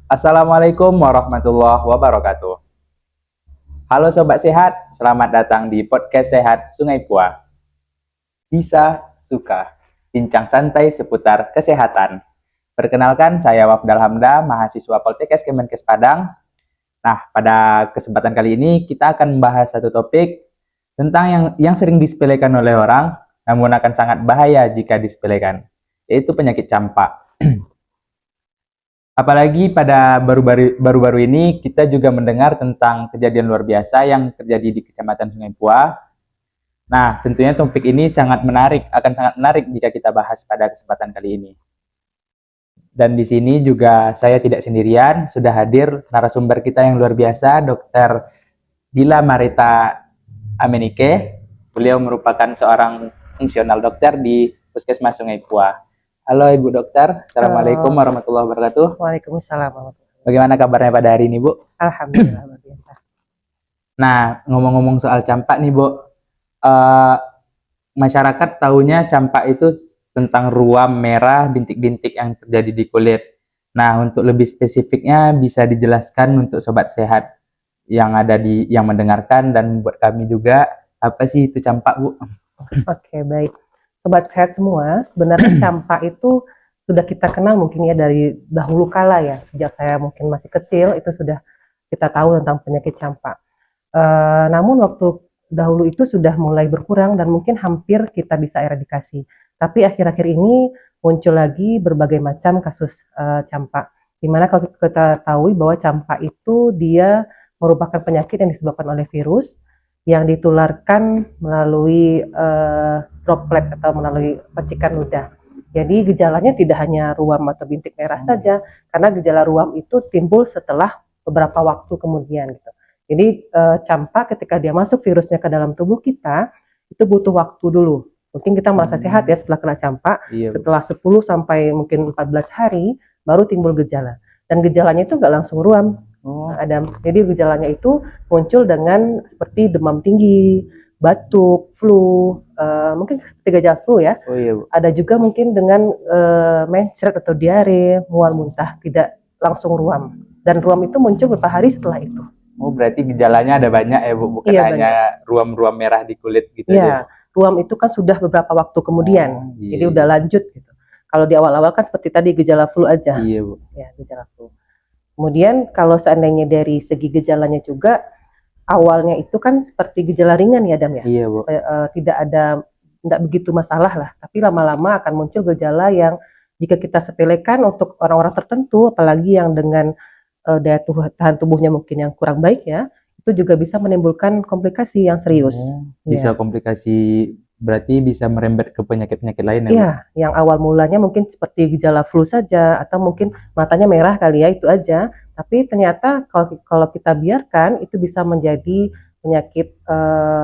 Assalamualaikum warahmatullahi wabarakatuh. Halo Sobat Sehat, selamat datang di podcast Sehat Sungai Pua. Bisa, suka, bincang santai seputar kesehatan. Perkenalkan, saya Wafdal Hamda, mahasiswa Poltekkes Kemenkes Padang. Nah, pada kesempatan kali ini kita akan membahas satu topik tentang yang sering disepelekan oleh orang, namun akan sangat bahaya jika disepelekan, yaitu penyakit campak. Apalagi pada baru-baru ini kita juga mendengar tentang kejadian luar biasa yang terjadi di Kecamatan Sungai Pua. Nah, tentunya topik ini akan sangat menarik jika kita bahas pada kesempatan kali ini. Dan di sini juga saya tidak sendirian, sudah hadir narasumber kita yang luar biasa, Dr. Dila Marita Amenike. Beliau merupakan seorang fungsional dokter di Puskesmas Sungai Pua. Halo Ibu Dokter, Assalamualaikum warahmatullahi wabarakatuh. Waalaikumsalam warahmatullahi wabarakatuh. Bagaimana kabarnya pada hari ini, Bu? Alhamdulillah luar biasa. Nah, ngomong-ngomong soal campak nih, Bu. Masyarakat taunya campak itu tentang ruam merah bintik-bintik yang terjadi di kulit. Nah, untuk lebih spesifiknya bisa dijelaskan untuk sobat sehat yang mendengarkan dan buat kami juga, apa sih itu campak, Bu? Oke, baik. Sobat sehat semua, sebenarnya campak itu sudah kita kenal mungkin ya dari dahulu kala ya. Sejak saya mungkin masih kecil itu sudah kita tahu tentang penyakit campak. Namun waktu dahulu itu sudah mulai berkurang dan mungkin hampir kita bisa eradikasi. Tapi akhir-akhir ini muncul lagi berbagai macam kasus campak. Dimana kalau kita tahu bahwa campak itu dia merupakan penyakit yang disebabkan oleh virus yang ditularkan melalui droplet atau melalui percikan ludah. Jadi gejalanya tidak hanya ruam atau bintik merah saja, karena gejala ruam itu timbul setelah beberapa waktu kemudian gitu. Jadi campak ketika dia masuk virusnya ke dalam tubuh kita, itu butuh waktu dulu. Mungkin kita merasa sehat ya setelah kena campak, setelah 10 sampai mungkin 14 hari baru timbul gejala. Dan gejalanya itu nggak langsung ruam, jadi gejalanya itu muncul dengan seperti demam tinggi, batuk, flu, mungkin seperti gejala flu ya. Ada juga mungkin dengan mencret atau diare, mual muntah, tidak langsung ruam. Dan ruam itu muncul beberapa hari setelah itu. Oh, berarti gejalanya ada banyak ya, Bu? Bukan hanya ruam-ruam merah di kulit gitu ya. Ruam itu kan sudah beberapa waktu kemudian, jadi udah lanjut gitu. Kalau di awal-awal kan seperti tadi gejala flu aja. Iya, Bu. Ya, gejala flu. Kemudian kalau seandainya dari segi gejalanya juga, awalnya itu kan seperti gejala ringan ya Dam ya? Iya, Bu. Tidak begitu masalah lah, tapi lama-lama akan muncul gejala yang jika kita sepelekan untuk orang-orang tertentu, apalagi yang dengan daya tahan tubuhnya mungkin yang kurang baik ya, itu juga bisa menimbulkan komplikasi yang serius. Bisa komplikasi, berarti bisa merembet ke penyakit-penyakit lain ya? Iya, yang awal mulanya mungkin seperti gejala flu saja, atau mungkin matanya merah kali ya, itu aja. Tapi ternyata kalau kita biarkan, itu bisa menjadi penyakit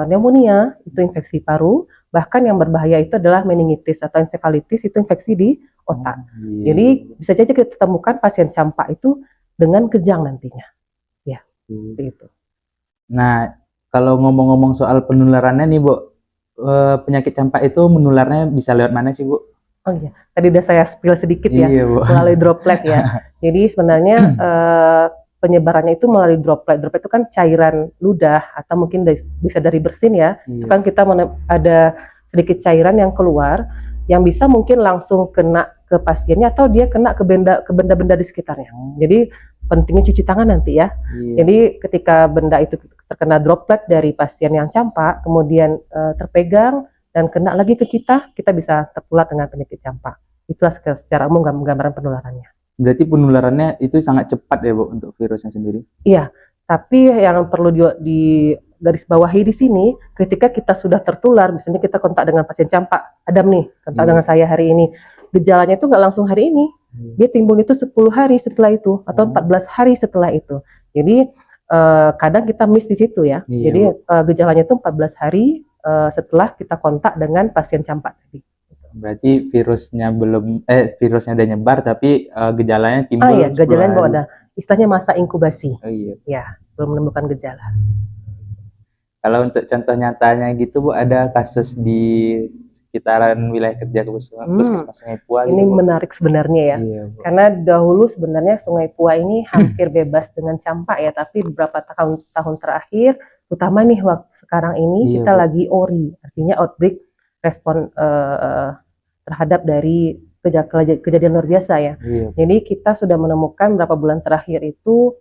pneumonia, itu infeksi paru. Bahkan yang berbahaya itu adalah meningitis atau encephalitis, itu infeksi di otak. Jadi bisa saja kita temukan pasien campak itu dengan kejang nantinya. Ya, seperti itu. Nah, kalau ngomong-ngomong soal penularannya nih, Bu, penyakit campak itu menularnya bisa lewat mana sih, Bu? Oh iya, tadi udah saya spill sedikit ya, melalui droplet ya. Jadi sebenarnya penyebarannya itu melalui droplet. Droplet itu kan cairan ludah atau mungkin bisa dari bersin ya. Itu kan kita ada sedikit cairan yang keluar yang bisa mungkin langsung kena ke pasiennya atau dia kena ke benda-benda di sekitarnya. Jadi pentingnya cuci tangan nanti ya. Jadi ketika benda itu terkena droplet dari pasien yang campak, kemudian terpegang dan kena lagi ke kita bisa tertular dengan penyakit campak. Itulah secara umum gambaran penularannya. Berarti penularannya itu sangat cepat ya, Bu, untuk virusnya sendiri? Iya, tapi yang perlu di garis bawahi di sini, ketika kita sudah tertular, misalnya kita kontak dengan pasien campak, Adam nih, kontak dengan saya hari ini, gejalanya itu nggak langsung hari ini, dia timbul itu 10 hari setelah itu, atau 14 hari setelah itu. Jadi kadang kita miss di situ ya. Jadi gejalanya itu 14 hari setelah kita kontak dengan pasien campak tadi. Berarti virusnya udah nyebar tapi gejalanya timbul. Iya, gejalanya belum ada. Istilahnya masa inkubasi. Ya, belum menemukan gejala. Kalau untuk contoh nyatanya gitu Bu, ada kasus di sekitaran wilayah kerja Puskesmas Sungai Pua Ini gitu Bu? menarik sebenarnya ya. Iya Bu. Karena dahulu sebenarnya Sungai Pua ini hampir bebas dengan campak ya, tapi beberapa tahun terakhir, terutama nih waktu sekarang ini Iya, kita Bu. lagi ORI, artinya outbreak respon terhadap dari kejadian luar biasa ya. Iya, Bu. Jadi kita sudah menemukan beberapa bulan terakhir itu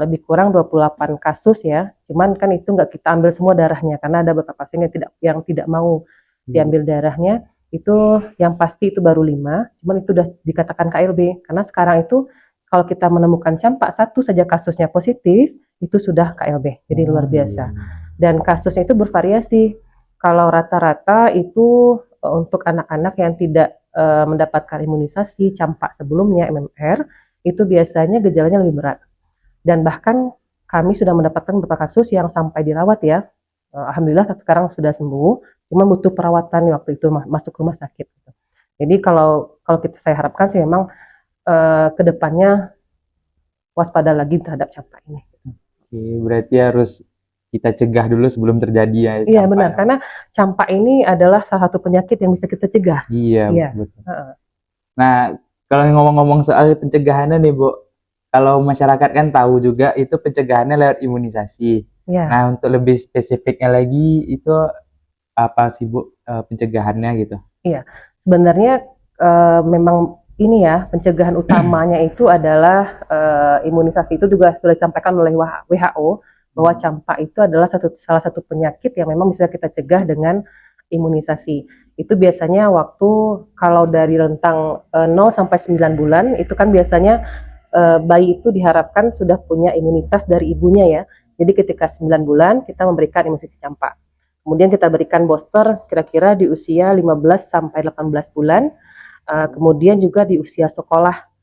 lebih kurang 28 kasus ya. Cuman kan itu nggak kita ambil semua darahnya karena ada beberapa pasien yang tidak mau diambil darahnya. Itu yang pasti itu baru 5, cuman itu sudah dikatakan KLB karena sekarang itu kalau kita menemukan campak satu saja kasusnya positif itu sudah KLB, jadi luar biasa. Dan kasusnya itu bervariasi. Kalau rata-rata itu untuk anak-anak yang tidak mendapatkan imunisasi campak sebelumnya MMR itu biasanya gejalanya lebih berat. Dan bahkan kami sudah mendapatkan beberapa kasus yang sampai dirawat ya. Alhamdulillah sekarang sudah sembuh, cuma butuh perawatan waktu itu masuk rumah sakit. Jadi kalau saya harapkan sih memang kedepannya waspada lagi terhadap campak ini. Oke, berarti harus kita cegah dulu sebelum terjadi ya. Iya benar, karena campak ini adalah salah satu penyakit yang bisa kita cegah. Iya. Betul. Nah, kalau ngomong-ngomong soal pencegahannya nih Bu, kalau masyarakat kan tahu juga itu pencegahannya lewat imunisasi. Ya. Nah, untuk lebih spesifiknya lagi itu apa sih Bu pencegahannya gitu? Iya, sebenarnya memang ini ya pencegahan utamanya itu adalah imunisasi. Itu juga sudah disampaikan oleh WHO bahwa campak itu adalah salah satu penyakit yang memang bisa kita cegah dengan imunisasi. Itu biasanya waktu kalau dari rentang 0 sampai 9 bulan itu kan biasanya bayi itu diharapkan sudah punya imunitas dari ibunya ya. Jadi ketika 9 bulan kita memberikan imunisasi campak. Kemudian kita berikan booster kira-kira di usia 15 sampai 18 bulan. Kemudian juga di usia sekolah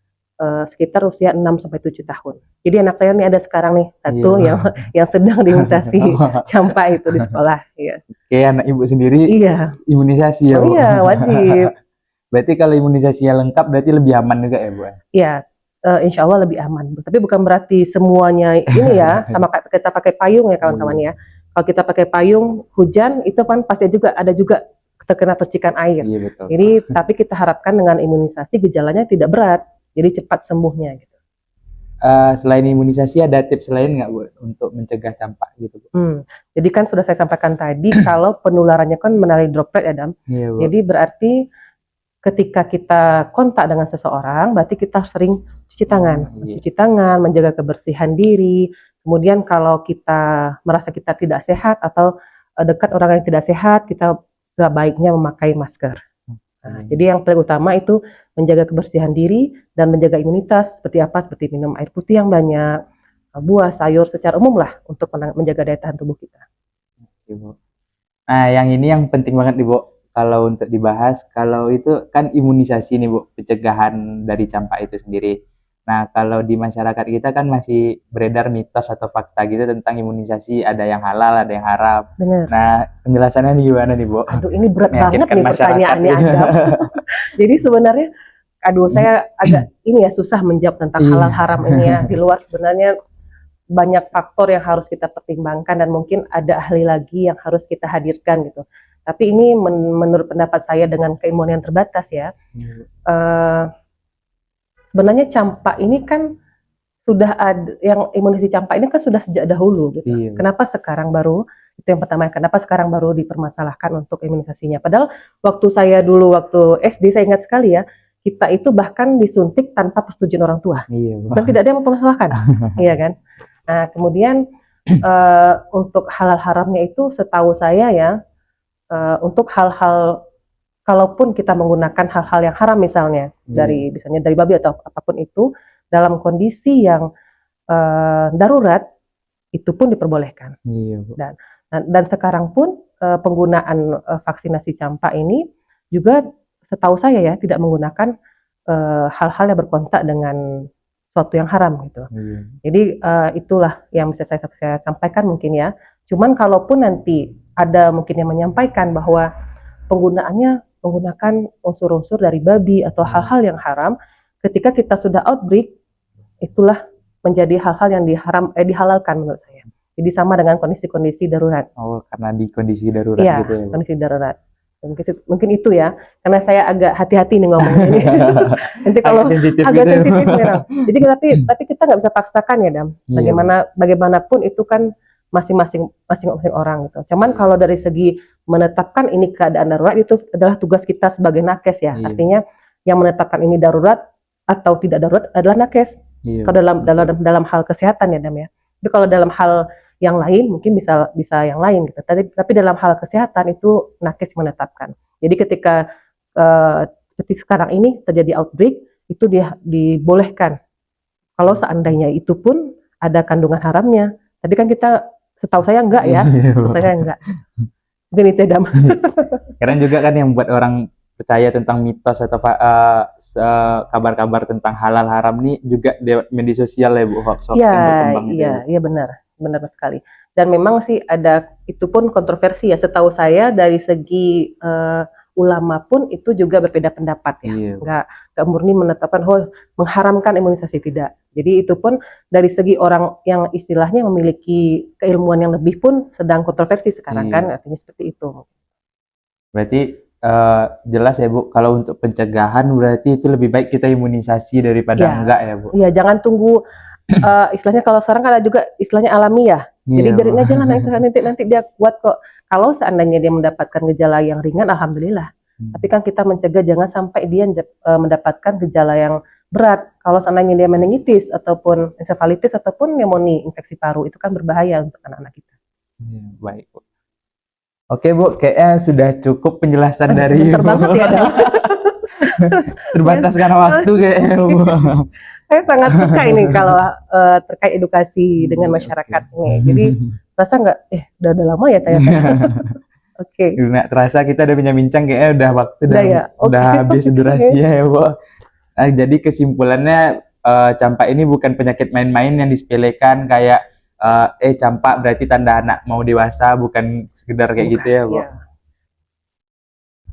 sekitar usia 6 sampai 7 tahun. Jadi anak saya nih ada sekarang nih satu yang sedang diimunisasi campak itu di sekolah. Iya. Oke, anak ibu sendiri imunisasi ya Bu? Iya, wajib. Berarti kalau imunisasinya lengkap berarti lebih aman juga ya Bu? Iya, insya Allah lebih aman. Tapi bukan berarti semuanya ini ya, sama kita pakai payung ya kawan-kawan ya. Kalau kita pakai payung hujan itu kan pasti ada juga terkena percikan air. Iya, betul. Jadi tapi kita harapkan dengan imunisasi gejalanya tidak berat, jadi cepat sembuhnya gitu. Selain imunisasi ada tips lain nggak Bu untuk mencegah campak gitu Bu? Jadi kan sudah saya sampaikan tadi kalau penularannya kan melalui droplet ya Dam. Iya, Bu. Jadi berarti ketika kita kontak dengan seseorang, berarti kita sering cuci tangan, menjaga kebersihan diri. Kemudian kalau kita merasa kita tidak sehat atau dekat orang yang tidak sehat, kita sebaiknya memakai masker. Nah, jadi yang paling utama itu menjaga kebersihan diri dan menjaga imunitas seperti apa? Seperti minum air putih yang banyak, buah, sayur secara umum lah untuk menjaga daya tahan tubuh kita. Nah, yang ini yang penting banget nih Bu. Kalau untuk dibahas, kalau itu kan imunisasi nih Bu, pencegahan dari campak itu sendiri. Nah, kalau di masyarakat kita kan masih beredar mitos atau fakta gitu tentang imunisasi, ada yang halal, ada yang haram. Benar. Nah, penjelasannya gimana nih Bu? Aduh, ini berat banget nih pertanyaannya Anda. Jadi sebenarnya, saya agak ini ya susah menjawab tentang halal haram ini ya. Di luar sebenarnya banyak faktor yang harus kita pertimbangkan dan mungkin ada ahli lagi yang harus kita hadirkan gitu. Tapi ini menurut pendapat saya dengan keilmuan yang terbatas ya. Sebenarnya campak ini kan sudah ada, yang imunisasi campak ini kan sudah sejak dahulu gitu. Iya. Kenapa sekarang baru, itu yang pertama, kenapa sekarang baru dipermasalahkan untuk imunisasinya. Padahal waktu saya dulu, waktu SD saya ingat sekali ya, kita itu bahkan disuntik tanpa persetujuan orang tua. Iya, dan tidak ada yang mempermasalahkan. Iya kan. Nah kemudian untuk halal haramnya itu setahu saya ya, untuk hal-hal kalaupun kita menggunakan hal-hal yang haram misalnya misalnya dari babi atau apapun itu dalam kondisi yang darurat itu pun diperbolehkan. Dan sekarang pun penggunaan vaksinasi campak ini juga setahu saya ya tidak menggunakan hal-hal yang berkontak dengan sesuatu yang haram gitu. Jadi itulah yang bisa saya sampaikan mungkin ya. Cuman kalaupun nanti ada mungkin yang menyampaikan bahwa penggunaannya menggunakan unsur-unsur dari babi atau hal-hal yang haram, ketika kita sudah outbreak, itulah menjadi hal-hal yang dihalalkan menurut saya. Jadi sama dengan kondisi-kondisi darurat. Oh, karena di kondisi darurat Iya, gitu ya, Bu. kondisi darurat. Mungkin itu ya, karena saya agak hati-hati nih ngomongnya ini. Nanti kalau sensitif agak gitu ya, Bu. sensitif memang. Jadi tapi kita nggak bisa paksakan ya, Dam. Iya, Bagaimanapun itu kan masing-masing orang gitu. Cuman kalau dari segi menetapkan ini keadaan darurat itu adalah tugas kita sebagai nakes ya. Iya. Artinya yang menetapkan ini darurat atau tidak darurat adalah nakes. Iya. Kalau dalam hal kesehatan ya, Dam ya. Tapi kalau dalam hal yang lain mungkin bisa yang lain gitu. Tapi dalam hal kesehatan itu nakes menetapkan. Jadi ketika seperti sekarang ini terjadi outbreak itu dia dibolehkan. Kalau seandainya itu pun ada kandungan haramnya. Tapi kan kita setahu saya enggak ya. Setahu saya enggak. Mungkin itu Dam. Karena juga kan yang buat orang percaya tentang mitos atau kabar-kabar tentang halal haram nih juga di media sosial ya, Bu, hoax yang berkembang itu. Iya benar sekali. Dan memang sih ada itu pun kontroversi ya. Setahu saya dari segi ulama pun itu juga berbeda pendapat ya. Iya. Nggak murni menetapkan mengharamkan imunisasi, tidak. Jadi itu pun dari segi orang yang istilahnya memiliki keilmuan yang lebih pun sedang kontroversi sekarang kan, artinya seperti itu. Berarti jelas ya, Bu, kalau untuk pencegahan berarti itu lebih baik kita imunisasi daripada enggak ya, Bu? Iya, jangan tunggu istilahnya kalau sekarang kan ada juga istilahnya alamiah. Jadi biarin aja lah nanti dia kuat kok. Kalau seandainya dia mendapatkan gejala yang ringan, alhamdulillah. Tapi kan kita mencegah jangan sampai dia mendapatkan gejala yang berat. Kalau seandainya dia meningitis ataupun ensefalitis ataupun pneumonia, infeksi paru, itu kan berbahaya untuk anak-anak kita. Baik, Bu. Oke, Bu, kayaknya sudah cukup penjelasan dari Ibu. Banget ya, terbatas karena waktu kayaknya, Bu. Saya sangat suka ini kalau terkait edukasi dengan masyarakat nih. Jadi rasa nggak, udah lama ya tanya-tanya. Oke. Nggak terasa kita udah bincang-bincang kayaknya udah waktu udah habis durasinya ya, Bu. Nah, jadi kesimpulannya campak ini bukan penyakit main-main yang disepelekan kayak campak berarti tanda anak mau dewasa, bukan sekedar kayak gitu ya, Bu. Iya.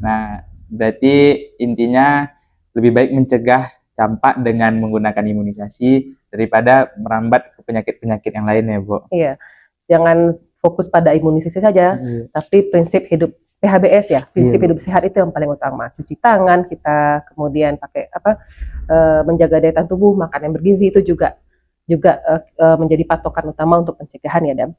Nah, berarti intinya lebih baik mencegah campak dengan menggunakan imunisasi daripada merambat ke penyakit-penyakit yang lain ya, Bu. Iya. Jangan fokus pada imunisasi saja, tapi prinsip hidup PHBS ya, prinsip hidup sehat itu yang paling utama. Cuci tangan kita, kemudian pakai menjaga daya tahan tubuh, makan yang bergizi itu juga menjadi patokan utama untuk pencegahan ya, Dam.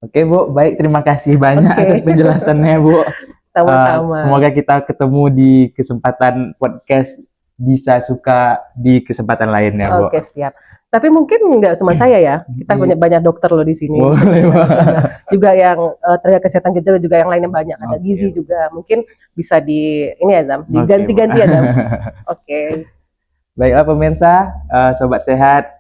Oke, Bu, baik, terima kasih banyak atas penjelasannya, Bu. Sama-sama. Semoga kita ketemu di kesempatan podcast Bisa Suka di kesempatan lainnya, Bu. Oke, siap. Tapi mungkin nggak cuma saya ya, kita banyak dokter loh di sini. Boleh, juga yang tenaga kesehatan kita juga yang lainnya banyak, ada gizi juga. Mungkin bisa ini ya, Dam, diganti-ganti ya, Dam. Oke. Baiklah pemirsa, Sobat Sehat,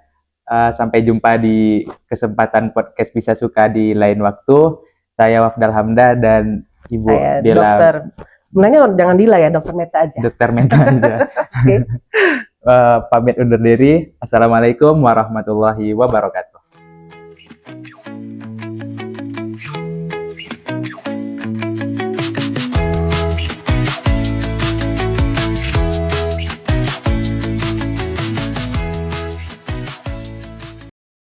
sampai jumpa di kesempatan podcast Bisa Suka di lain waktu. Saya Wafdal Hamda dan Ibu Bella. Dokter. Sebenarnya jangan Dila ya, Dokter Meta aja. Dokter Meta aja. Oke. Pamit undur diri. Assalamualaikum warahmatullahi wabarakatuh.